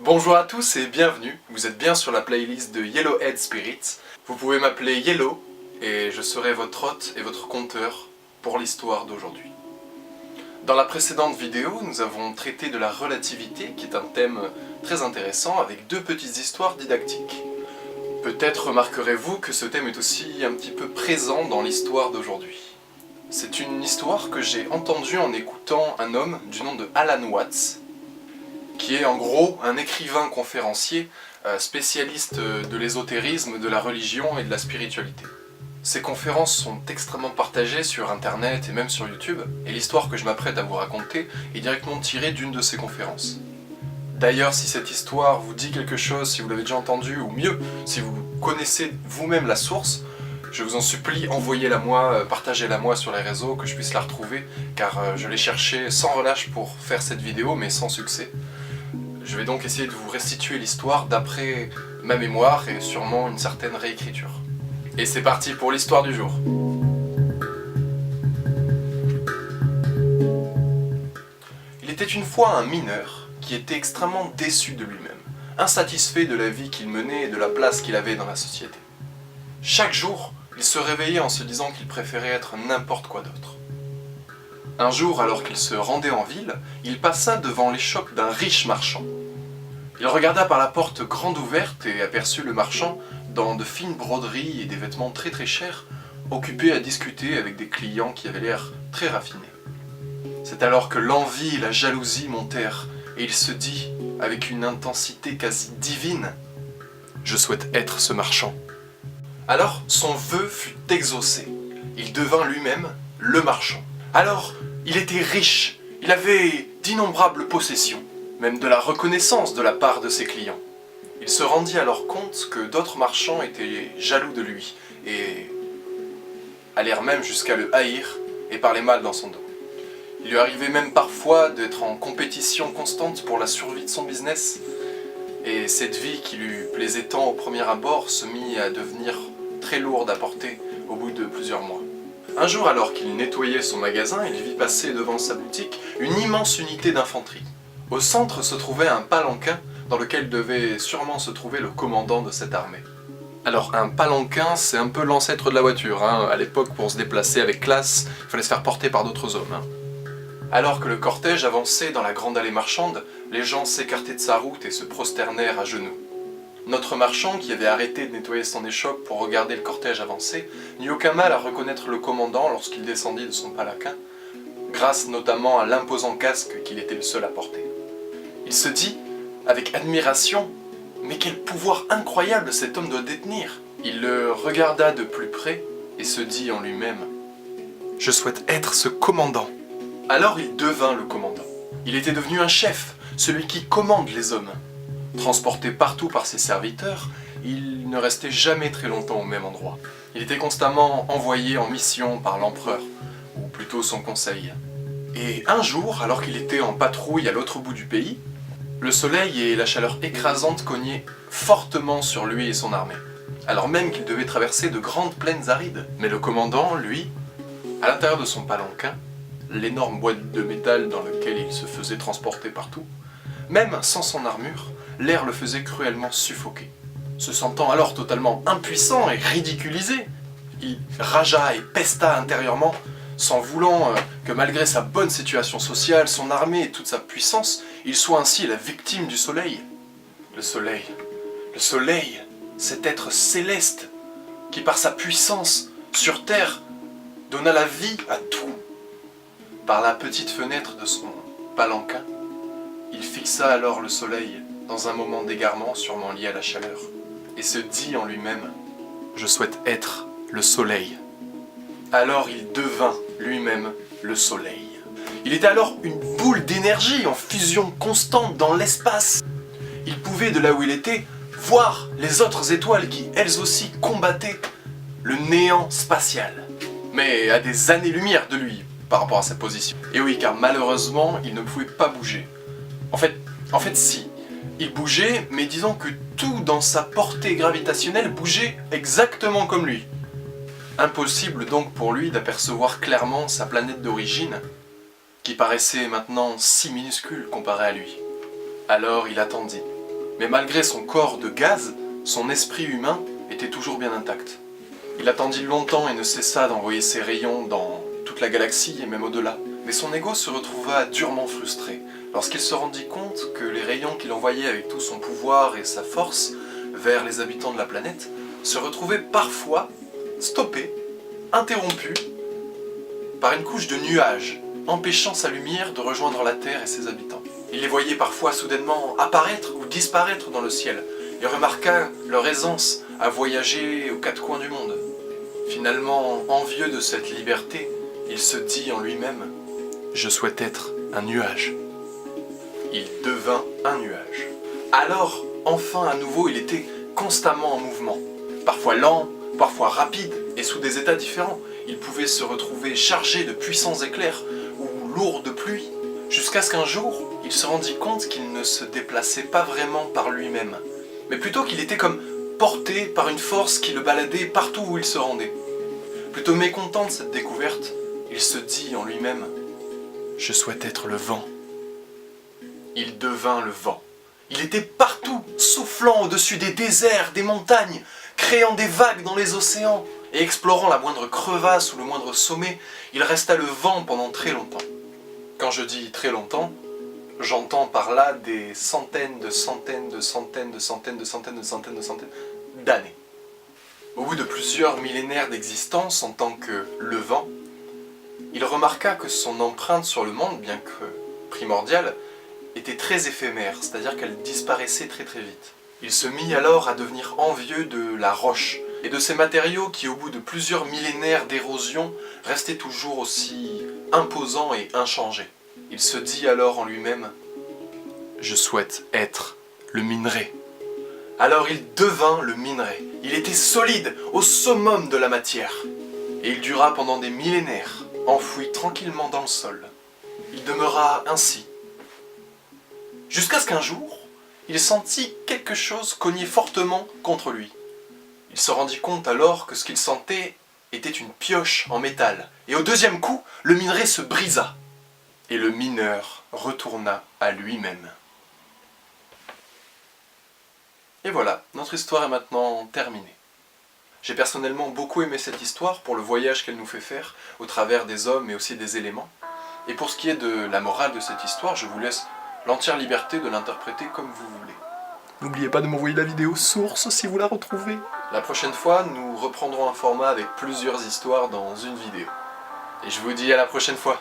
Bonjour à tous et bienvenue, vous êtes bien sur la playlist de Yellowhead Spirits. Vous pouvez m'appeler Yellow et je serai votre hôte et votre conteur pour l'histoire d'aujourd'hui. Dans la précédente vidéo, nous avons traité de la relativité, qui est un thème très intéressant, avec deux petites histoires didactiques. Peut-être remarquerez-vous que ce thème est aussi un petit peu présent dans l'histoire d'aujourd'hui. C'est une histoire que j'ai entendue en écoutant un homme du nom de Alan Watts, qui est en gros un écrivain conférencier spécialiste de l'ésotérisme, de la religion et de la spiritualité. Ces conférences sont extrêmement partagées sur internet et même sur YouTube, et l'histoire que je m'apprête à vous raconter est directement tirée d'une de ces conférences. D'ailleurs, si cette histoire vous dit quelque chose, si vous l'avez déjà entendue, ou mieux, si vous connaissez vous-même la source, je vous en supplie, envoyez-la moi, partagez-la moi sur les réseaux, que je puisse la retrouver, car je l'ai cherchée sans relâche pour faire cette vidéo, mais sans succès. Je vais donc essayer de vous restituer l'histoire d'après ma mémoire et sûrement une certaine réécriture. Et c'est parti pour l'histoire du jour. Il était une fois un mineur qui était extrêmement déçu de lui-même, insatisfait de la vie qu'il menait et de la place qu'il avait dans la société. Chaque jour, il se réveillait en se disant qu'il préférait être n'importe quoi d'autre. Un jour, alors qu'il se rendait en ville, il passa devant l'échoppe d'un riche marchand. Il regarda par la porte grande ouverte et aperçut le marchand, dans de fines broderies et des vêtements très très chers, occupé à discuter avec des clients qui avaient l'air très raffinés. C'est alors que l'envie et la jalousie montèrent, et il se dit, avec une intensité quasi divine, « Je souhaite être ce marchand ». Alors, son vœu fut exaucé. Il devint lui-même le marchand. Alors, il était riche, il avait d'innombrables possessions, même de la reconnaissance de la part de ses clients. Il se rendit alors compte que d'autres marchands étaient jaloux de lui, et allèrent même jusqu'à le haïr et parler mal dans son dos. Il lui arrivait même parfois d'être en compétition constante pour la survie de son business, et cette vie qui lui plaisait tant au premier abord se mit à devenir très lourde à porter au bout de plusieurs mois. Un jour, alors qu'il nettoyait son magasin, il vit passer devant sa boutique une immense unité d'infanterie. Au centre se trouvait un palanquin dans lequel devait sûrement se trouver le commandant de cette armée. Alors un palanquin, c'est un peu l'ancêtre de la voiture, hein. À l'époque, pour se déplacer avec classe, il fallait se faire porter par d'autres hommes. Hein. Alors que le cortège avançait dans la grande allée marchande, les gens s'écartaient de sa route et se prosternèrent à genoux. Notre marchand, qui avait arrêté de nettoyer son échoppe pour regarder le cortège avancer, n'eut aucun mal à reconnaître le commandant lorsqu'il descendit de son palanquin, grâce notamment à l'imposant casque qu'il était le seul à porter. Il se dit, avec admiration, « Mais quel pouvoir incroyable cet homme doit détenir !» Il le regarda de plus près et se dit en lui-même, « Je souhaite être ce commandant !» Alors il devint le commandant. Il était devenu un chef, celui qui commande les hommes. Transporté partout par ses serviteurs, il ne restait jamais très longtemps au même endroit. Il était constamment envoyé en mission par l'empereur, ou plutôt son conseil. Et un jour, alors qu'il était en patrouille à l'autre bout du pays, le soleil et la chaleur écrasante cognaient fortement sur lui et son armée, alors même qu'il devait traverser de grandes plaines arides. Mais le commandant, lui, à l'intérieur de son palanquin, l'énorme boîte de métal dans laquelle il se faisait transporter partout, même sans son armure, l'air le faisait cruellement suffoquer. Se sentant alors totalement impuissant et ridiculisé, il ragea et pesta intérieurement, s'en voulant que malgré sa bonne situation sociale, son armée et toute sa puissance, il soit ainsi la victime du soleil. Le soleil, cet être céleste qui par sa puissance sur terre donna la vie à tout. Par la petite fenêtre de son palanquin, il fixa alors le soleil dans un moment d'égarement sûrement lié à la chaleur, et se dit en lui-même « Je souhaite être le soleil ». Alors il devint lui-même le soleil. Il était alors une boule d'énergie en fusion constante dans l'espace. Il pouvait, de là où il était, voir les autres étoiles qui, elles aussi, combattaient le néant spatial. Mais à des années-lumière de lui, par rapport à sa position. Et oui, car malheureusement, il ne pouvait pas bouger. En fait si. Il bougeait, mais disons que tout dans sa portée gravitationnelle bougeait exactement comme lui. Impossible donc pour lui d'apercevoir clairement sa planète d'origine, qui paraissait maintenant si minuscule comparé à lui. Alors il attendit. Mais malgré son corps de gaz, son esprit humain était toujours bien intact. Il attendit longtemps et ne cessa d'envoyer ses rayons dans toute la galaxie et même au-delà. Mais son ego se retrouva durement frustré lorsqu'il se rendit compte que les rayons qu'il envoyait avec tout son pouvoir et sa force vers les habitants de la planète se retrouvaient parfois stoppés, interrompus par une couche de nuages, empêchant sa lumière de rejoindre la Terre et ses habitants. Il les voyait parfois soudainement apparaître ou disparaître dans le ciel, et remarqua leur aisance à voyager aux quatre coins du monde. Finalement, envieux de cette liberté, il se dit en lui-même « Je souhaite être un nuage ». Il devint un nuage. Alors, enfin à nouveau, il était constamment en mouvement, parfois lent, parfois rapide, et sous des états différents. Il pouvait se retrouver chargé de puissants éclairs ou lourd de pluie, jusqu'à ce qu'un jour, il se rendit compte qu'il ne se déplaçait pas vraiment par lui-même, mais plutôt qu'il était comme porté par une force qui le baladait partout où il se rendait. Plutôt mécontent de cette découverte, il se dit en lui-même « Je souhaite être le vent ». Il devint le vent. Il était partout, soufflant au-dessus des déserts, des montagnes, créant des vagues dans les océans et explorant la moindre crevasse ou le moindre sommet. Il resta le vent pendant très longtemps. Quand je dis très longtemps, j'entends par là des centaines de centaines de centaines de centaines de centaines de centaines de centaines d'années. Au bout de plusieurs millénaires d'existence en tant que le vent, il remarqua que son empreinte sur le monde, bien que primordiale, était très éphémère, c'est-à-dire qu'elle disparaissait très très vite. Il se mit alors à devenir envieux de la roche et de ces matériaux qui, au bout de plusieurs millénaires d'érosion, restaient toujours aussi imposants et inchangés. Il se dit alors en lui-même « Je souhaite être le minerai ». Alors il devint le minerai. Il était solide, au summum de la matière. Et il dura pendant des millénaires, enfoui tranquillement dans le sol. Il demeura ainsi, jusqu'à ce qu'un jour, il sentit quelque chose cogner fortement contre lui. Il se rendit compte alors que ce qu'il sentait était une pioche en métal. Et au deuxième coup, le minerai se brisa. Et le mineur retourna à lui-même. Et voilà, notre histoire est maintenant terminée. J'ai personnellement beaucoup aimé cette histoire pour le voyage qu'elle nous fait faire au travers des hommes mais aussi des éléments. Et pour ce qui est de la morale de cette histoire, je vous laisse l'entière liberté de l'interpréter comme vous voulez. N'oubliez pas de m'envoyer la vidéo source si vous la retrouvez. La prochaine fois, nous reprendrons un format avec plusieurs histoires dans une vidéo. Et je vous dis à la prochaine fois.